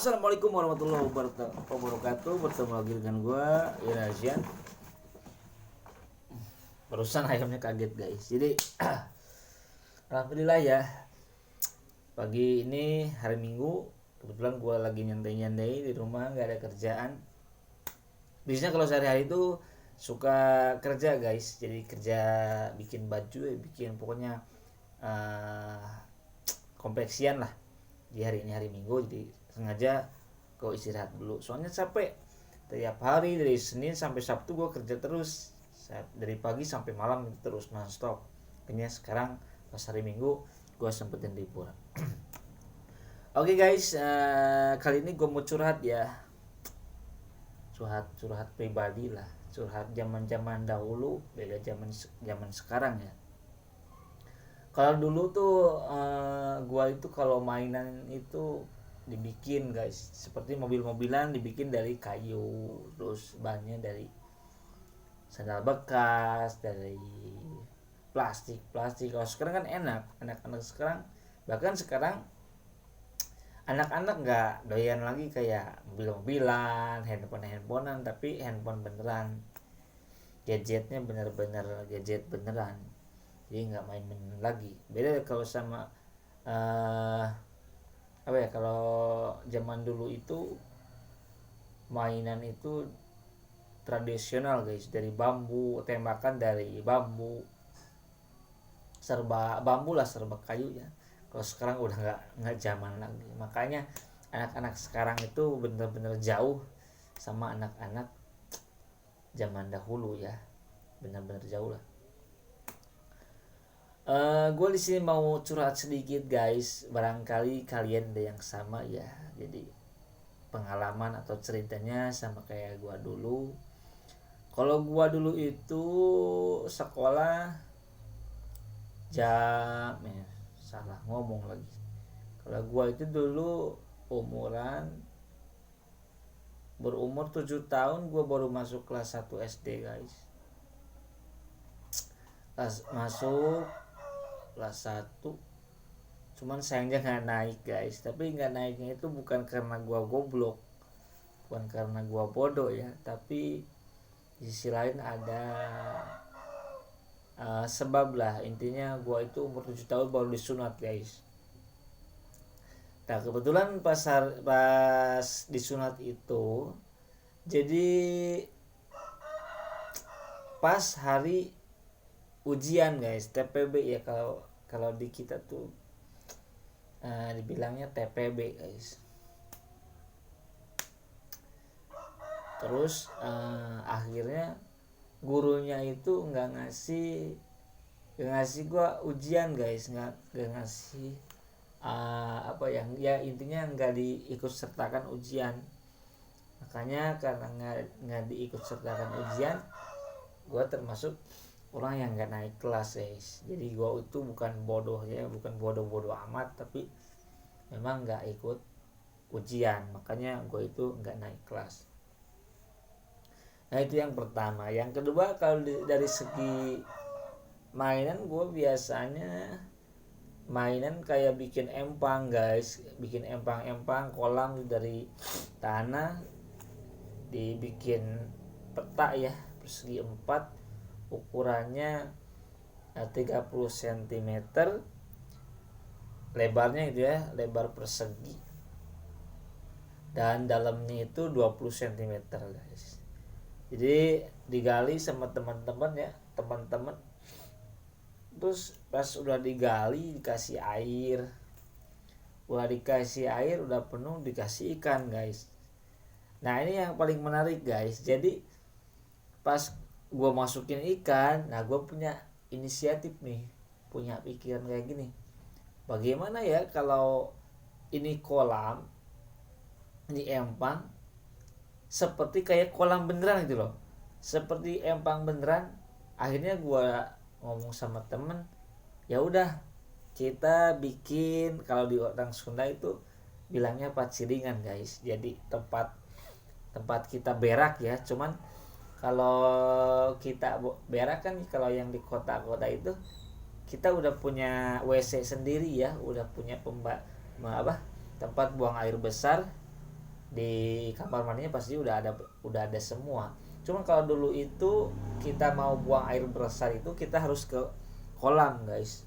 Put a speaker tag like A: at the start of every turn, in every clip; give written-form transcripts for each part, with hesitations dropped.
A: Assalamualaikum warahmatullahi wabarakatuh. Bertemu lagi dengan gue Irazian. Barusan ayamnya kaget guys. Jadi alhamdulillah ya, pagi ini hari Minggu, kebetulan gue lagi nyantai-nyantai di rumah, nggak ada kerjaan. Biasanya kalau sehari-hari itu suka kerja guys, jadi kerja bikin baju, bikin pokoknya kompleksian lah. Di hari ini hari Minggu, jadi sengaja gue istirahat dulu, soalnya capek. Tiap hari dari Senin sampai Sabtu gue kerja terus, dari pagi sampai malam terus nonstop. Akhirnya sekarang pas hari Minggu gue sempetin liburan. Oke guys, kali ini gue mau curhat ya, curhat pribadi lah, curhat zaman dahulu, beda zaman sekarang ya. Kalau dulu tuh gua itu kalau mainan itu dibikin guys, seperti mobil-mobilan dibikin dari kayu, terus bannya dari sandal bekas, dari plastik. Kalau sekarang kan enak, anak-anak sekarang, bahkan sekarang anak-anak nggak doyan lagi kayak mobil-mobilan, handphonean, tapi handphone beneran, gadgetnya bener-bener gadget beneran. Jadi nggak main-main lagi. Beda kalau sama kalau zaman dulu itu mainan itu tradisional guys, dari bambu, tembakan dari bambu, serba bambu lah, serba kayu ya. Kalau sekarang udah nggak zaman lagi. Makanya anak-anak sekarang itu bener-bener jauh sama anak-anak zaman dahulu ya, bener-bener jauh lah. Gue di sini mau curhat sedikit guys, barangkali kalian ada yang sama ya. Jadi pengalaman atau ceritanya sama kayak gue dulu. Kalau gue dulu itu sekolah salah ngomong lagi. Kalau gue itu dulu berumur 7 tahun, gue baru masuk kelas 1 SD guys. Masuk kelas 1, cuman sayangnya nggak naik guys. Tapi nggak naiknya itu bukan karena gua goblok, bukan karena gua bodoh ya, tapi di sisi lain ada sebab lah. Intinya gua itu umur 7 tahun baru disunat guys. Nah kebetulan pas disunat itu, jadi pas hari ujian guys, TPB ya, kalau di kita tuh dibilangnya TPB guys. Terus akhirnya gurunya itu nggak ngasih gua ujian guys, nggak ngasih intinya nggak diikut sertakan ujian. Makanya karena nggak diikut sertakan ujian, gua termasuk orang yang nggak naik kelas guys. Jadi gue itu bukan bodoh amat, tapi memang nggak ikut ujian, makanya gue itu nggak naik kelas. Nah itu yang pertama. Yang kedua, kalau dari segi mainan, gue biasanya mainan kayak bikin empang guys, bikin empang kolam dari tanah, dibikin peta ya, persegi 4, ukurannya 30 cm, lebarnya itu ya, lebar persegi, dan dalamnya itu 20 cm guys. Jadi digali sama teman-teman. Terus pas udah digali dikasih air, udah penuh, dikasih ikan guys. Nah ini yang paling menarik guys. Jadi pas gue masukin ikan, nah gue punya inisiatif nih, punya pikiran kayak gini, bagaimana ya kalau ini kolam, ini empang, seperti kayak kolam beneran gitu loh, seperti empang beneran. Akhirnya gue ngomong sama temen, ya udah kita bikin, kalau di orang Sunda itu bilangnya paciringan guys. Jadi tempat kita berak ya, cuman kalau kita berak kan, kalau yang di kota-kota itu kita udah punya WC sendiri ya, udah punya tempat buang air besar, di kamar mandinya pasti udah ada semua. Cuman kalau dulu itu kita mau buang air besar itu kita harus ke kolam guys,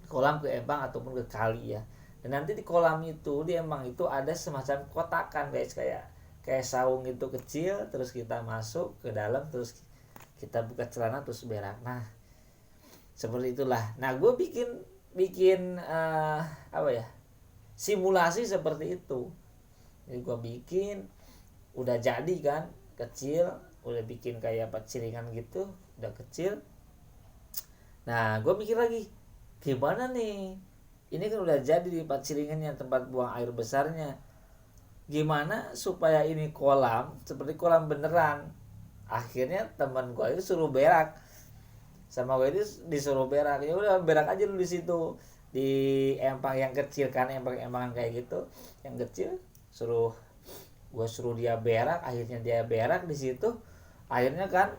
A: kolam ke empang ataupun ke kali ya. Dan nanti di kolam itu di empang itu ada semacam kotakan guys, kayak saung itu kecil, terus kita masuk ke dalam, terus kita buka celana terus berak. Nah seperti itulah. Nah gue bikin apa ya, simulasi seperti itu. Jadi gue bikin udah jadi kan kecil, udah bikin kayak paciringan gitu udah kecil. Nah gue mikir lagi gimana nih, ini kan udah jadi di paciringannya, tempat buang air besarnya, gimana supaya ini kolam seperti kolam beneran. Akhirnya teman gue itu suruh berak, sama gue itu disuruh berak. Ya udah berak aja dulu di situ, di empang yang kecil kan, empangan kayak gitu yang kecil. Gue suruh dia berak, akhirnya dia berak di situ. Akhirnya kan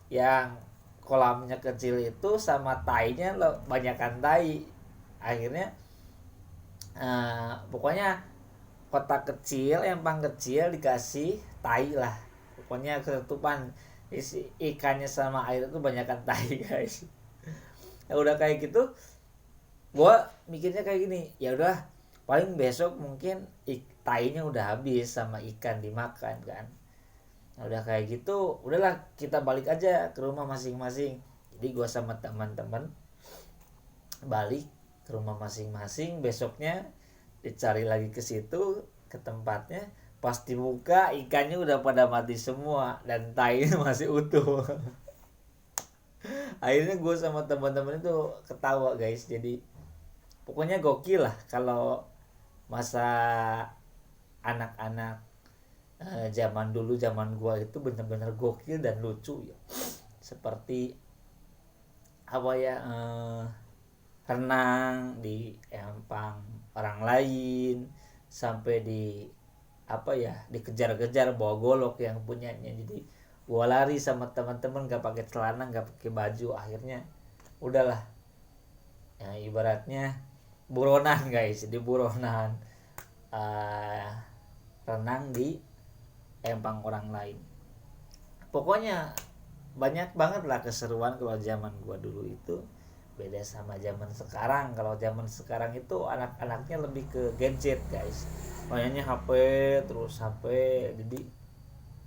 A: yang kolamnya kecil itu sama tainya banyakkan tai. Akhirnya pokoknya kotak kecil, empang kecil dikasih tai lah. Pokoknya ketutupan isi ikannya sama air itu banyakkan tai guys. Ya udah kayak gitu, gue mikirnya kayak gini, ya udah paling besok mungkin tainya udah habis sama ikan dimakan kan. Nah, udah kayak gitu, udahlah kita balik aja ke rumah masing-masing. Jadi gue sama teman-teman balik ke rumah masing-masing. Besoknya dicari lagi ke situ, ke tempatnya. Pas dibuka ikannya udah pada mati semua dan tainya masih utuh. Akhirnya gue sama teman-teman itu ketawa guys. Jadi pokoknya gokil lah kalau masa anak-anak zaman dulu, zaman gua itu benar-benar gokil dan lucu ya. Seperti apa ya, renang di empang orang lain, sampai di apa ya, dikejar-kejar bawa golok yang punyanya. Jadi gua lari sama teman-teman gak pakai celana, gak pakai baju. Akhirnya udahlah ya, ibaratnya buronan guys, di buronan renang di empang orang lain. Pokoknya banyak banget lah keseruan kalau zaman gua dulu itu. Beda sama zaman sekarang. Kalau zaman sekarang itu anak-anaknya lebih ke gadget guys, mainnya HP terus HP. Jadi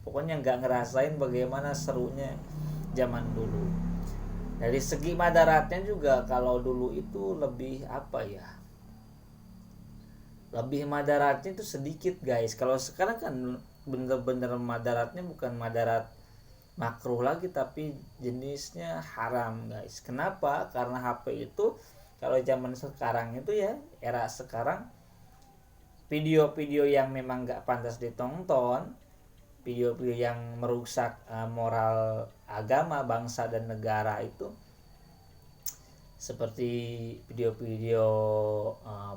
A: pokoknya nggak ngerasain bagaimana serunya zaman dulu. Dari segi madaratnya juga kalau dulu itu lebih apa ya, lebih madaratnya itu sedikit guys. Kalau sekarang kan bener-bener madaratnya bukan madarat makruh lagi, tapi jenisnya haram guys. Kenapa? Karena HP itu kalau zaman sekarang itu ya, era sekarang, video-video yang memang gak pantas ditonton, video-video yang merusak moral agama, bangsa dan negara itu, seperti video-video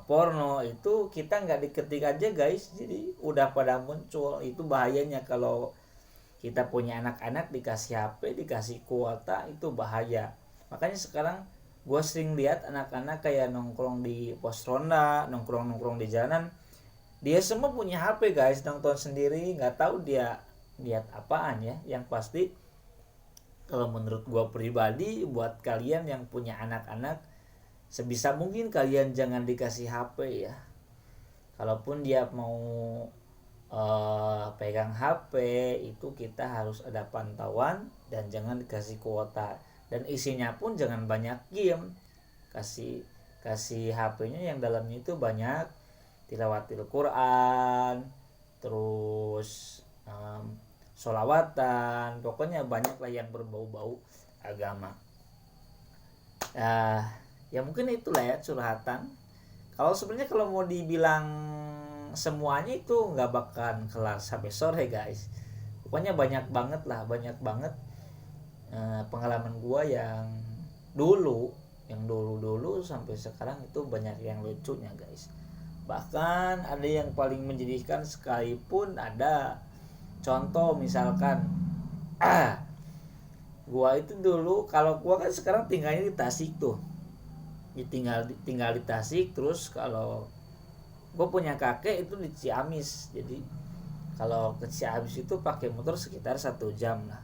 A: porno itu kita nggak diketik aja guys, jadi udah pada muncul. Itu bahayanya kalau kita punya anak-anak dikasih HP, dikasih kuota, itu bahaya. Makanya sekarang gue sering lihat anak-anak kayak nongkrong di pos ronda, nongkrong di jalanan, dia semua punya HP guys, nonton sendiri, nggak tahu dia lihat apaan ya. Yang pasti kalau menurut gue pribadi, buat kalian yang punya anak-anak, sebisa mungkin kalian jangan dikasih HP ya. Kalaupun dia mau pegang HP, itu kita harus ada pantauan dan jangan dikasih kuota. Dan isinya pun jangan banyak game. Kasih HP-nya yang dalamnya itu banyak tilawatil Quran, terus sholawatan, pokoknya banyak lah yang berbau-bau agama. Ya mungkin itulah ya curhatan. Kalau sebenarnya kalau mau dibilang semuanya itu nggak bakalan kelar sampai sore guys. Pokoknya banyak banget pengalaman gua yang dulu sampai sekarang itu banyak yang lucunya guys. Bahkan ada yang paling menjadikan sekalipun. Ada contoh misalkan gua itu dulu, kalau gua kan sekarang tinggalnya di Tasik tuh, tinggal di Tasik. Terus kalau gue punya kakek itu di Ciamis, jadi Kalau ke Ciamis itu pakai motor sekitar 1 jam lah.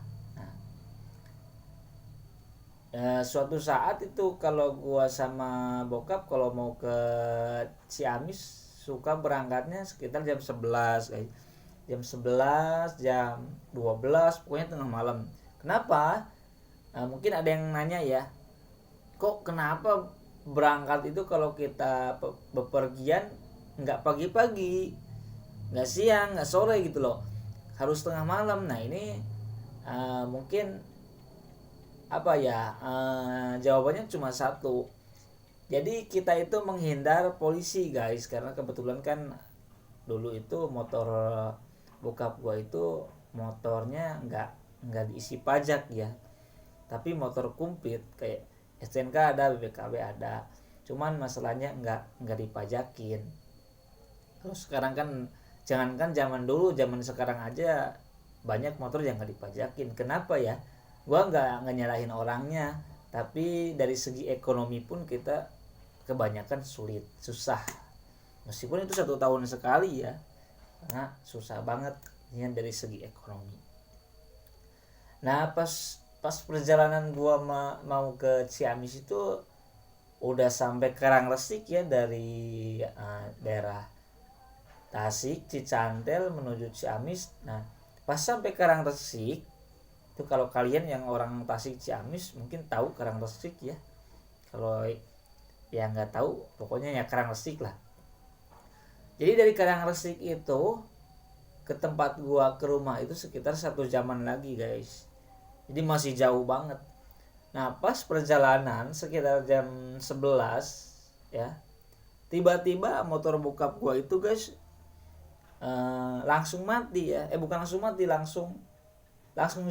A: Nah, suatu saat itu kalau gua sama bokap kalau mau ke Ciamis suka berangkatnya sekitar jam 11, guys. Jam 11, jam 12, pokoknya tengah malam. Kenapa? Mungkin ada yang nanya ya, kok kenapa berangkat itu kalau kita bepergian nggak pagi-pagi, nggak siang, nggak sore gitu loh, harus tengah malam. Nah ini mungkin apa ya, jawabannya cuma satu. Jadi kita itu menghindar polisi, guys, karena kebetulan kan dulu itu motor bokap gua itu motornya nggak diisi pajak ya, tapi motor kumplit kayak STNK ada, BPKB ada, cuman masalahnya nggak dipajakin. Terus sekarang kan jangankan zaman dulu, zaman sekarang aja banyak motor yang nggak dipajakin. Kenapa ya? Gua nggak nyalahin orangnya, tapi dari segi ekonomi pun kita kebanyakan susah. Meskipun itu 1 tahun sekali ya, karena susah banget ya dari segi ekonomi. Nah pas perjalanan gua mau ke Ciamis itu udah sampai Karangresik ya, dari daerah Tasik, Cicantel menuju Ciamis. Nah pas sampai Karangresik itu, kalau kalian yang orang Tasik Ciamis mungkin tahu Karangresik ya, kalau yang nggak tahu pokoknya ya Karangresik lah. Jadi dari Karangresik itu ke tempat gua ke rumah itu sekitar 1 jaman lagi, guys. Jadi masih jauh banget. Nah pas perjalanan sekitar jam 11 ya, tiba-tiba motor bokap gua itu, guys, langsung mati ya. Bukan langsung mati, langsung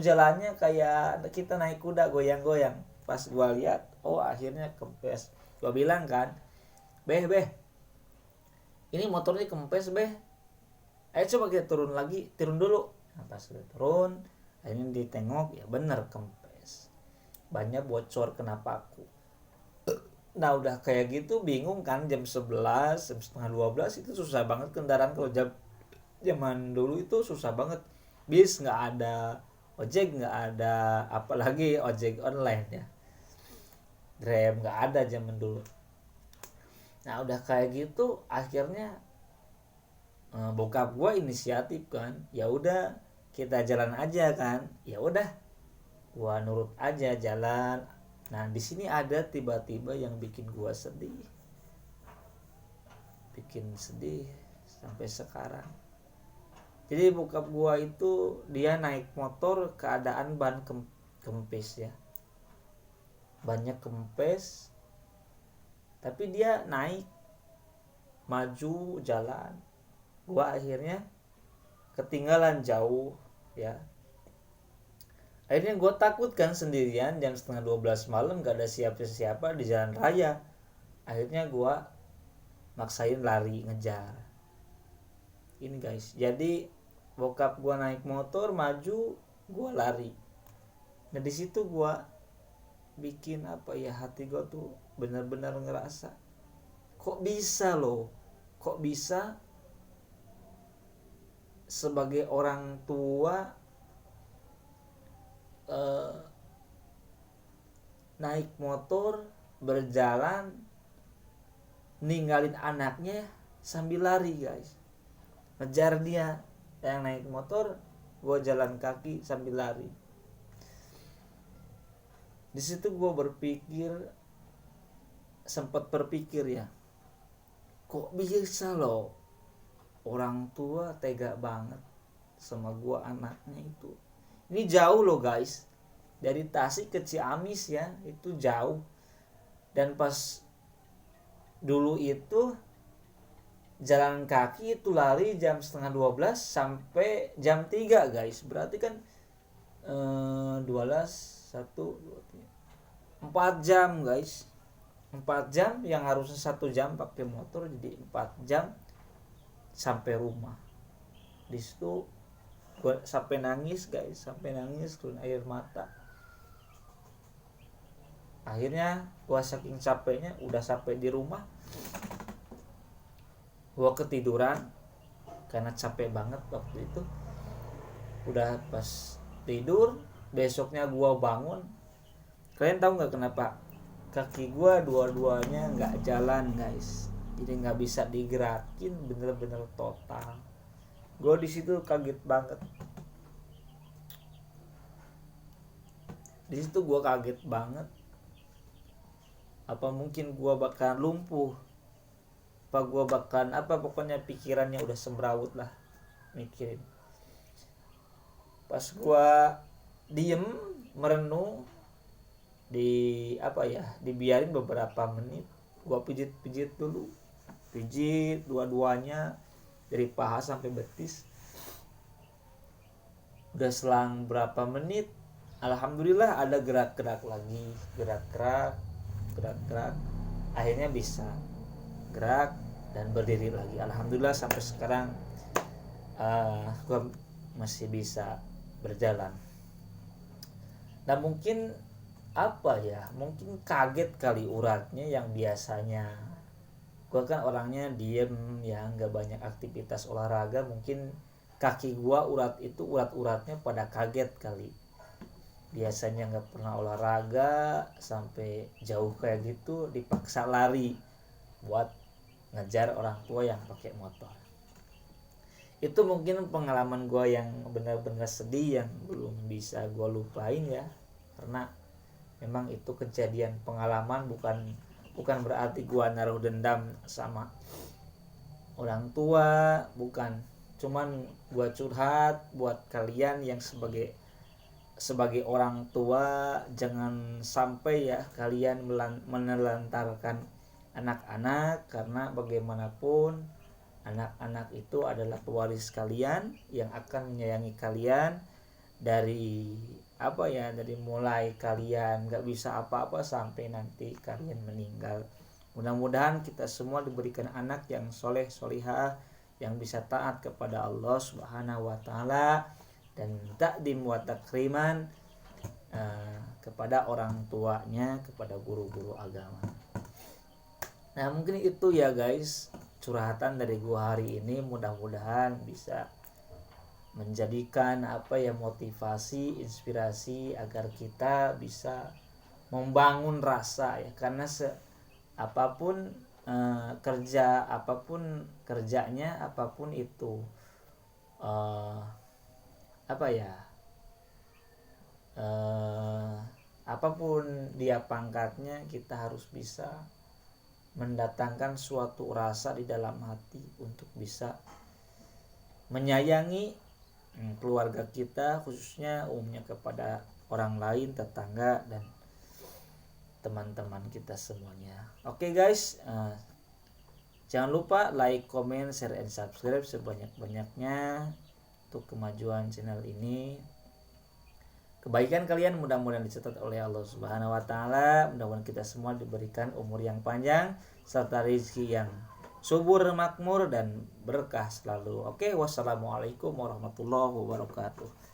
A: jalannya kayak kita naik kuda, goyang-goyang. Pas gua lihat, oh akhirnya kempes. Gua bilang kan, beh ini motornya kempes beh, ayo coba kita turun dulu. Nah pas udah turun, akhirnya ditengok, ya bener kempes, bannya bocor kena paku. Nah udah kayak gitu bingung kan, jam 11, jam setengah 12 itu susah banget kendaraan. Kalau zaman dulu itu susah banget, bis nggak ada, ojek nggak ada, apalagi ojek online ya, Grab nggak ada zaman dulu. Nah udah kayak gitu akhirnya bokap gue inisiatif kan, ya udah kita jalan aja kan. Ya udah gue nurut aja jalan. Nah di sini ada tiba-tiba yang bikin gue sedih sampai sekarang. Jadi bokap gue itu dia naik motor keadaan ban kempes ya, bannya kempes, tapi dia naik maju jalan. Gua akhirnya ketinggalan jauh ya. Akhirnya gue takut kan, sendirian jam setengah 12 malam, gak ada siapa-siapa di jalan raya. Akhirnya gue maksain lari ngejar. Ini guys, jadi bokap gue naik motor maju, gue lari. Nah di situ gue bikin apa ya, hati gue tuh benar-benar ngerasa, kok bisa sebagai orang tua naik motor berjalan ninggalin anaknya sambil lari, guys, ngejar dia yang naik motor, gue jalan kaki sambil lari. Di situ gue sempat berpikir ya, kok bisa loh orang tua tega banget sama gue anaknya itu. Ini jauh loh guys, dari Tasik ke Ciamis ya, itu jauh. Dan pas dulu itu jalan kaki itu lari jam setengah 12 sampai jam 3 guys. Berarti kan 12, 1, 2, 3, 4 jam guys. 4 jam yang harusnya 1 jam pakai motor, jadi 4 jam sampai rumah. Di situ gue sampai nangis guys, keluar air mata. Akhirnya gue saking capeknya, udah sampai di rumah gue ketiduran. karena capek banget waktu itu. Udah pas tidur, besoknya gua bangun, kalian tahu nggak kenapa kaki gua dua-duanya nggak jalan guys, jadi nggak bisa digerakin, bener-bener total. Gua di situ kaget banget, apa mungkin gua bakal lumpuh, apa gua bakal apa, pokoknya pikirannya udah semrawut lah mikirin. Pas gua diem merenung, dibiarin beberapa menit, gua pijit dulu, pijit dua-duanya dari paha sampai betis. Udah selang berapa menit, alhamdulillah ada gerak-gerak lagi, gerak-gerak, akhirnya bisa gerak dan berdiri lagi. Alhamdulillah sampai sekarang gua masih bisa berjalan. Nah mungkin mungkin kaget kali uratnya, yang biasanya gue kan orangnya diem ya, nggak banyak aktivitas olahraga, mungkin kaki gue urat-uratnya pada kaget kali. Biasanya nggak pernah olahraga sampai jauh kayak gitu, dipaksa lari buat ngejar orang tua yang pakai motor. Itu mungkin pengalaman gue yang benar-benar sedih, yang belum bisa gue lupain ya, karena memang itu kejadian pengalaman, bukan berarti gue naruh dendam sama orang tua, bukan, cuman gue curhat buat kalian yang sebagai orang tua, jangan sampai ya kalian menelantarkan anak-anak, karena bagaimanapun anak-anak itu adalah pewaris kalian yang akan menyayangi kalian dari mulai kalian gak bisa apa-apa sampai nanti kalian meninggal. Mudah-mudahan kita semua diberikan anak yang soleh solihah, yang bisa taat kepada Allah Subhanahu wa taala, dan takdim wa takriman kepada orang tuanya, kepada guru-guru agama. Nah mungkin itu ya guys, curhatan dari gua hari ini. Mudah-mudahan bisa menjadikan motivasi, inspirasi agar kita bisa membangun rasa ya, karena apapun kerjanya, apapun itu apapun dia pangkatnya, kita harus bisa mendatangkan suatu rasa di dalam hati untuk bisa menyayangi keluarga kita, khususnya umumnya kepada orang lain, tetangga dan teman-teman kita semuanya. Oke guys, jangan lupa like, comment, share, and subscribe sebanyak-banyaknya untuk kemajuan channel ini. Kebaikan kalian mudah-mudahan dicatat oleh Allah Subhanahu wa taala. Mudah-mudahan kita semua diberikan umur yang panjang serta rezeki yang subur, makmur dan berkah selalu. Oke, wassalamualaikum warahmatullahi wabarakatuh.